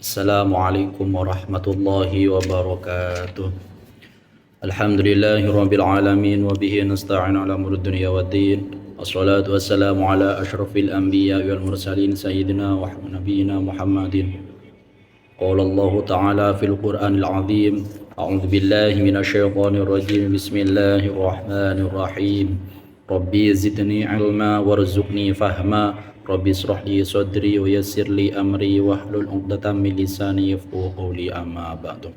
Assalamualaikum warahmatullahi wabarakatuh. Alhamdulillahirabbil alamin wa bihi nasta'in ala umuri dunya waddin. Wassalatu wassalamu ala asyrafil anbiya wal mursalin sayyidina wa nabiyyina Muhammadin. Qala Allah ta'ala fil Qur'anil azim. A'udzu billahi minasyaitonir rajim. Bismillahirrahmanirrahim. Rabbi zidni ilma warzuqni fahma. Rabbi israh li sadri wa yassir li amri wahlul 'uqdatam min lisani yafqahu qawli amma ba'du.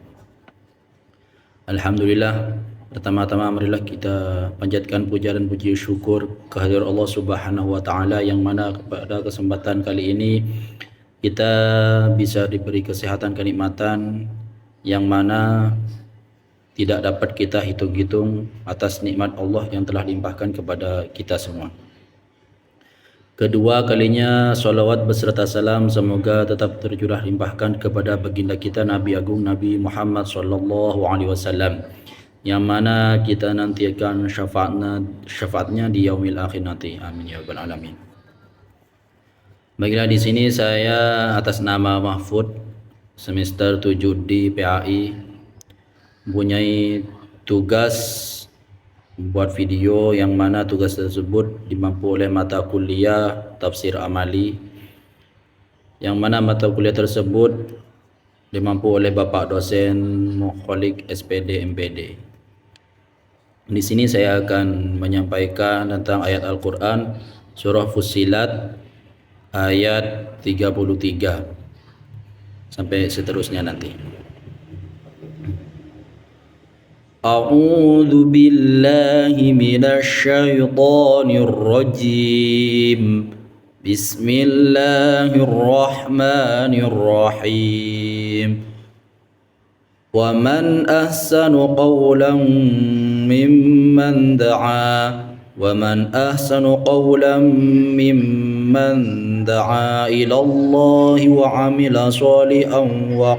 Alhamdulillah, pertama-tama marilah kita panjatkan puja dan puji syukur kehadirat Allah Subhanahu wa taala yang mana pada kesempatan kali ini kita bisa diberi kesehatan kenikmatan yang mana tidak dapat kita hitung-hitung atas nikmat Allah yang telah limpahkan kepada kita semua. Kedua kalinya salawat beserta salam semoga tetap tercurah limpahkan kepada baginda kita Nabi Agung Nabi Muhammad sallallahu alaihi wasallam yang mana kita nantikan syafaatnya di yaumil akhir nanti. Amin ya rabbal alamin. Baiklah, di sini saya atas nama Mahfud semester 7 di PAI mempunyai tugas buat video yang mana tugas tersebut dimampu oleh mata kuliah tafsir amali yang mana mata kuliah tersebut dimampu oleh Bapak dosen Mukholik SPD MPD. Di sini saya akan menyampaikan tentang ayat Al-Qur'an surah Fussilat ayat 33 sampai seterusnya nanti. A'udzu billahi minasy syaithanir rajim. Bismillahirrahmanirrahim. Wa man ahsanu qawlan mimman da'a ila Allah wa 'amila shalihan wa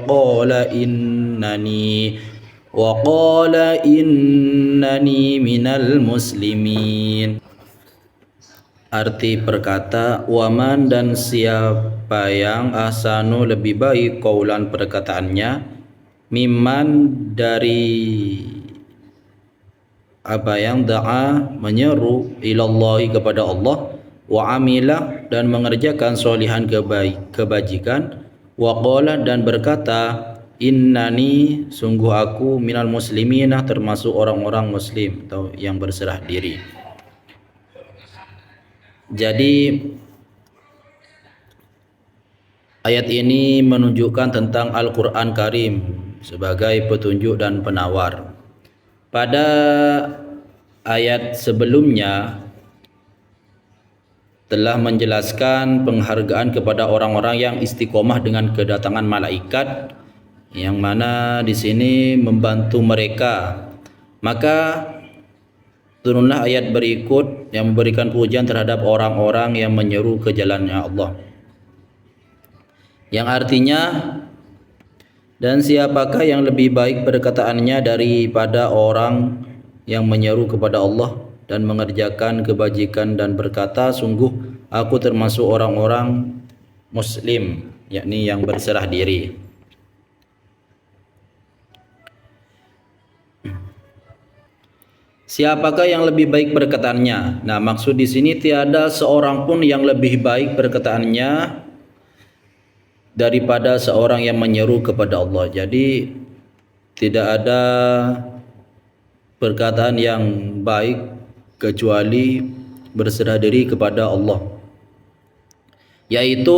qala innani minal muslimin. Arti perkata waman dan siapa yang ahsanu lebih baik qaulan perkataannya, mimman dari apa yang da'a menyeru ilallahi kepada Allah, wa amila dan mengerjakan solihan kebajikan, wa qala dan berkata innani sungguh aku minal musliminah termasuk orang-orang muslim atau yang berserah diri. Jadi ayat ini menunjukkan tentang Al-Quran Karim sebagai petunjuk dan penawar. Pada ayat sebelumnya telah menjelaskan penghargaan kepada orang-orang yang istiqomah dengan kedatangan malaikat yang mana di sini membantu mereka. Maka turunlah ayat berikut yang memberikan pujian terhadap orang-orang yang menyeru ke jalannya Allah, yang artinya, dan siapakah yang lebih baik perkataannya daripada orang yang menyeru kepada Allah dan mengerjakan kebajikan dan berkata sungguh aku termasuk orang-orang muslim, yakni yang berserah diri. Siapakah yang lebih baik perkataannya? Nah, maksud di sini tiada seorang pun yang lebih baik perkataannya daripada seorang yang menyeru kepada Allah. Jadi tidak ada perkataan yang baik kecuali berserah diri kepada Allah, yaitu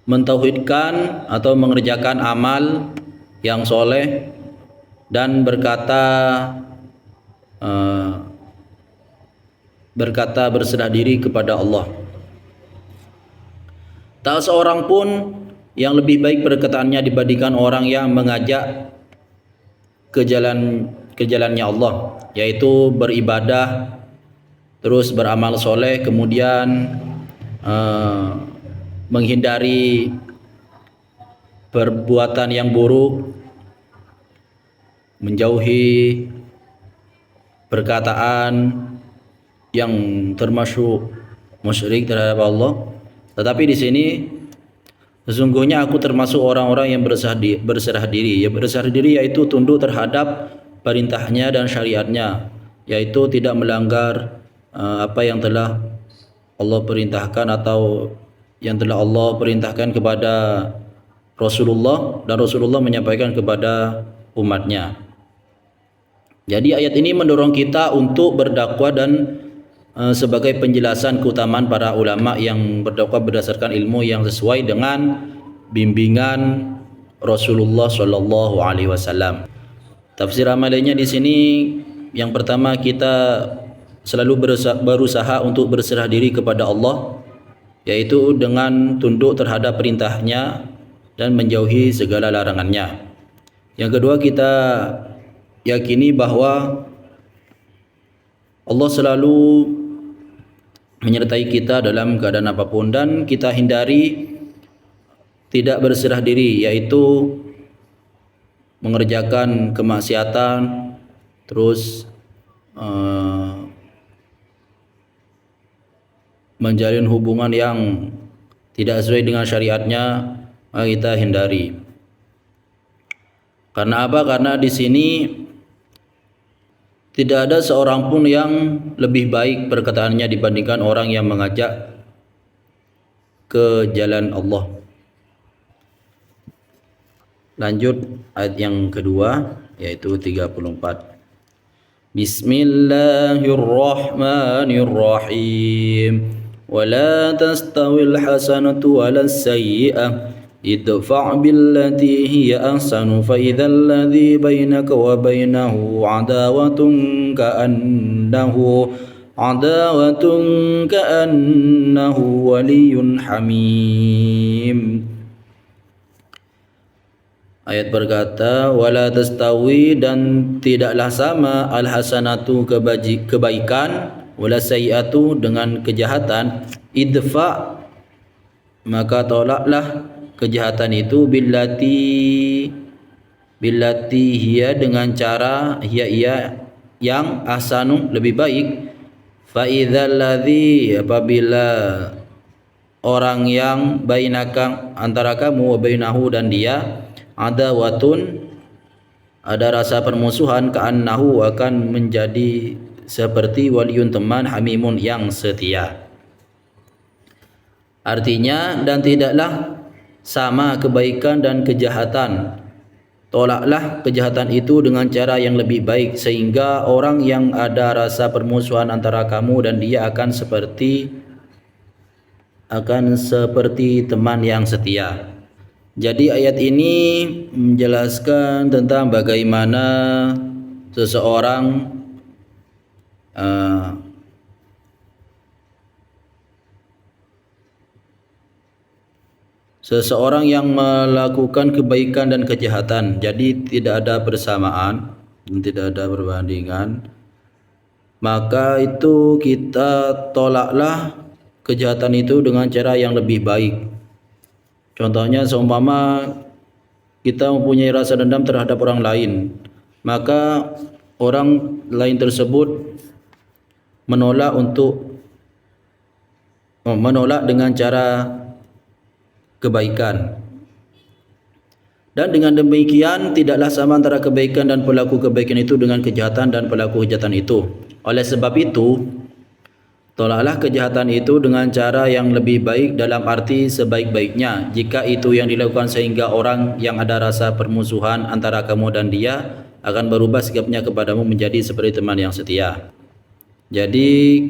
mentauhidkan atau mengerjakan amal yang soleh dan berkata berserah diri kepada Allah. Tak seorang pun yang lebih baik perkataannya dibandingkan orang yang mengajak ke jalannya Allah, yaitu beribadah terus beramal soleh, kemudian menghindari perbuatan yang buruk, menjauhi perkataan yang termasuk musyrik terhadap Allah. Tetapi di sini Sesungguhnya aku termasuk orang-orang yang berserah diri. Ya, berserah diri yaitu tunduk terhadap perintahnya dan syariatnya, yaitu tidak melanggar apa yang telah Allah perintahkan atau yang telah Allah perintahkan kepada Rasulullah, dan Rasulullah menyampaikan kepada umatnya. Jadi ayat ini mendorong kita untuk berdakwah dan sebagai penjelasan keutamaan para ulama yang berdakwah berdasarkan ilmu yang sesuai dengan bimbingan Rasulullah Shallallahu Alaihi Wasallam. Tafsir amalnya di sini, yang pertama, kita selalu berusaha untuk berserah diri kepada Allah, yaitu dengan tunduk terhadap perintahnya dan menjauhi segala larangannya. Yang kedua, kita yakini bahwa Allah selalu menyertai kita dalam keadaan apapun, dan kita hindari tidak berserah diri, yaitu mengerjakan kemaksiatan, terus menjalin hubungan yang tidak sesuai dengan syariatnya, maka kita hindari. Karena apa? Karena di sini tidak ada seorang pun yang lebih baik perkataannya dibandingkan orang yang mengajak ke jalan Allah. Lanjut ayat yang kedua, yaitu 34. Bismillahirrahmanirrahim. Wala tastawil hasanatu walas sayyi'ah idfa' billati hiya ahsanu fa idzal ladzi bainaka wa bainahu adawatun ka'annahu waliyyun hamim. Ayat berkata, wala tastawi, dan tidaklah sama, al hasanatu kebaikan, wala sayyi'atu dengan kejahatan, idfa, maka tolaklah kejahatan itu, billati hiya, dengan cara hiya yang ahsanu lebih baik, fa idzal ladzi, apabila orang yang bainaka, antara kamu, wa bainahu, dan dia, adawatun, ada rasa permusuhan, ka'annahu, akan menjadi seperti waliyun, teman, hamimun, yang setia. Artinya, dan tidaklah sama kebaikan dan kejahatan, tolaklah kejahatan itu dengan cara yang lebih baik, sehingga orang yang ada rasa permusuhan antara kamu dan dia akan seperti teman yang setia. Jadi ayat ini menjelaskan tentang bagaimana seseorang yang melakukan kebaikan dan kejahatan. Jadi tidak ada persamaan dan tidak ada perbandingan. Maka itu kita tolaklah kejahatan itu dengan cara yang lebih baik. Contohnya, seumpama kita mempunyai rasa dendam terhadap orang lain, maka orang lain tersebut menolak dengan cara kebaikan. Dan dengan demikian tidaklah sama antara kebaikan dan pelaku kebaikan itu dengan kejahatan dan pelaku kejahatan itu. Oleh sebab itu, tolaklah kejahatan itu dengan cara yang lebih baik, dalam arti sebaik-baiknya. Jika itu yang dilakukan sehingga orang yang ada rasa permusuhan antara kamu dan dia akan berubah sikapnya kepadamu menjadi seperti teman yang setia. Jadi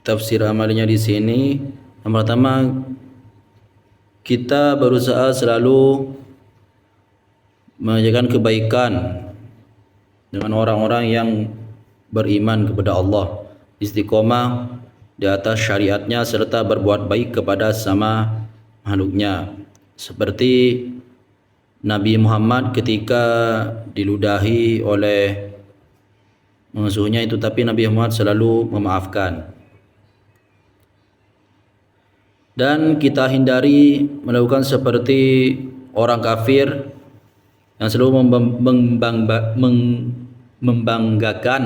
tafsir amalnya di sini, yang pertama, kita berusaha selalu mengerjakan kebaikan dengan orang-orang yang beriman kepada Allah, istiqomah di atas syariatnya, serta berbuat baik kepada sama makhluknya. Seperti Nabi Muhammad ketika diludahi oleh musuhnya itu, tapi Nabi Muhammad selalu memaafkan. Dan kita hindari melakukan seperti orang kafir yang selalu membanggakan,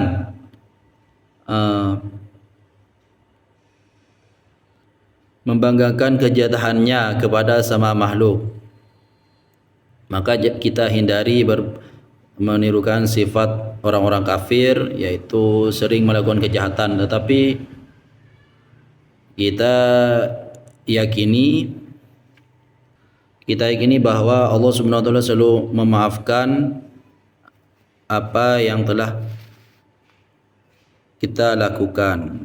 membanggakan kejahatannya kepada sama makhluk, maka kita hindari menirukan sifat orang-orang kafir, yaitu sering melakukan kejahatan. Tetapi kita yakini bahwa Allah Subhanahu wa taala selalu memaafkan apa yang telah kita lakukan,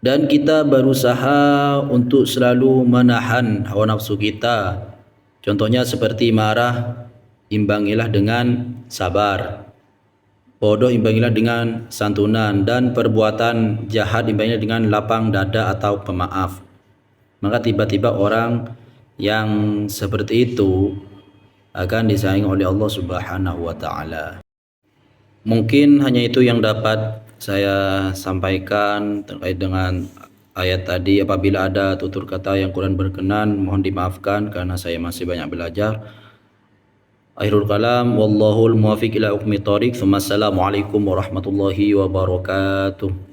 dan kita berusaha untuk selalu menahan hawa nafsu kita. Contohnya seperti marah, imbangilah dengan sabar. Bodoh imbangilah dengan santunan, dan perbuatan jahat imbangilah dengan lapang dada atau pemaaf. Maka tiba-tiba orang yang seperti itu akan disayangi oleh Allah Subhanahu wa taala. Mungkin hanya itu yang dapat saya sampaikan terkait dengan ayat tadi. Apabila ada tutur kata yang kurang berkenan, mohon dimaafkan karena saya masih banyak belajar. Akhirul kalam, wallahul muwaffiq ila hukmi thoriq. Assalamualaikum warahmatullahi wabarakatuh.